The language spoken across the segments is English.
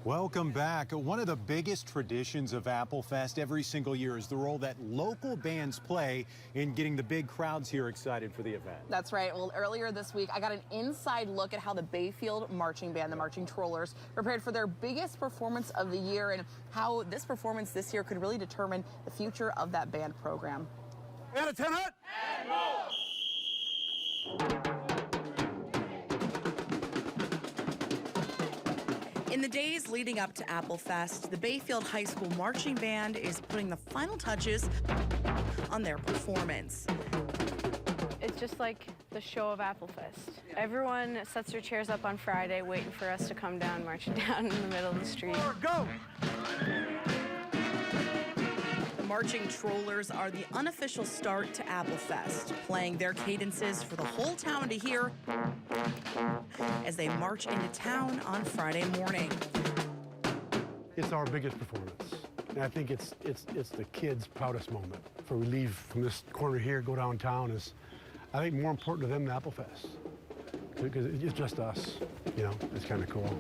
Welcome back. One of the biggest traditions of Applefest every single year is the role that local bands play in getting the big crowds here excited for the event. That's right. Well, earlier this week, I got an inside look at how the Bayfield Marching Band, the Marching Trollers, prepared for their biggest performance of the year and how this performance this year could really determine the future of that band program. And a 10 hut! And roll! In the days leading up to Applefest, the Bayfield High School Marching Band is putting the final touches on their performance. It's just like the show of Applefest. Everyone sets their chairs up on Friday waiting for us to come down, marching down in the middle of the street. Go! The Marching Trollers are the unofficial start to Applefest, playing their cadences for the whole town to hear as they march into town on Friday morning. It's our biggest performance. And I think it's the kids' proudest moment. For we leave from this corner here, go downtown is, I think, more important to them than Applefest. Because it's just us, you know, it's kind of cool.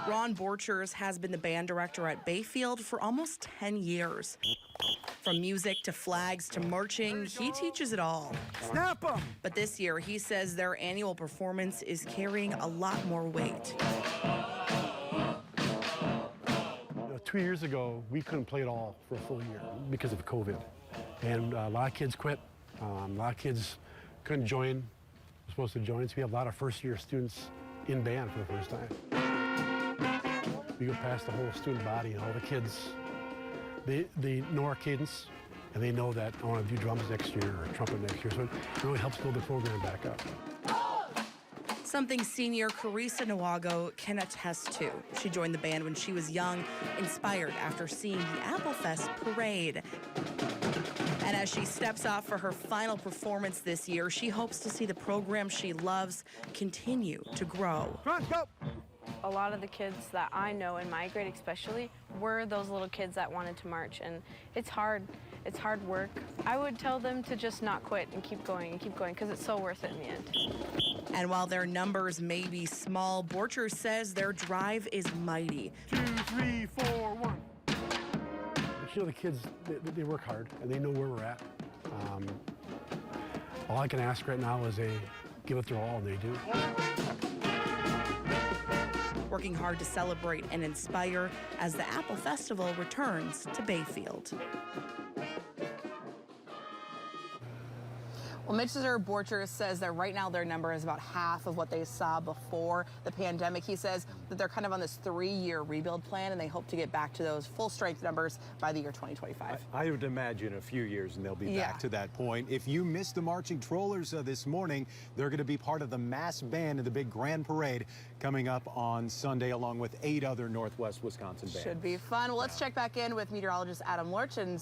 Ron Borchers has been the band director at Bayfield for almost 10 years. From music to flags to marching, he teaches it all. Snap 'em! But this year, he says their annual performance is carrying a lot more weight. You know, 2 years ago, we couldn't play at all for a full year because of COVID. And a lot of kids quit. A lot of kids couldn't join, were supposed to join. So we have a lot of first-year students in band for the first time. We go past the whole student body and all the kids. They know our cadence, and they know that I want to do drums next year or trumpet next year, so it really helps build the program back up. Something senior Carissa Nawago can attest to. She joined the band when she was young, inspired after seeing the Applefest parade. And as she steps off for her final performance this year, she hopes to see the program she loves continue to grow. Front, go! A lot of the kids that I know, in my grade especially, were those little kids that wanted to march, and it's hard. It's hard work. I would tell them to just not quit and keep going, because it's so worth it in the end. And while their numbers may be small, Borchers says their drive is mighty. 2, 3, 4, 1. But you know, the kids, they work hard, and they know where we're at. All I can ask right now is they give it their all, and they do. Working hard to celebrate and inspire as the Apple Festival returns to Bayfield. Well, Mr. Borchers says that right now their number is about half of what they saw before the pandemic. He says that they're kind of on this 3-year rebuild plan, and they hope to get back to those full-strength numbers by the year 2025. I would imagine a few years and they'll be back to that point. If you missed the Marching Trollers this morning, they're going to be part of the mass band in the big grand parade coming up on Sunday, along with 8 other Northwest Wisconsin bands. Should be fun. Well, let's check back in with meteorologist Adam Lorch and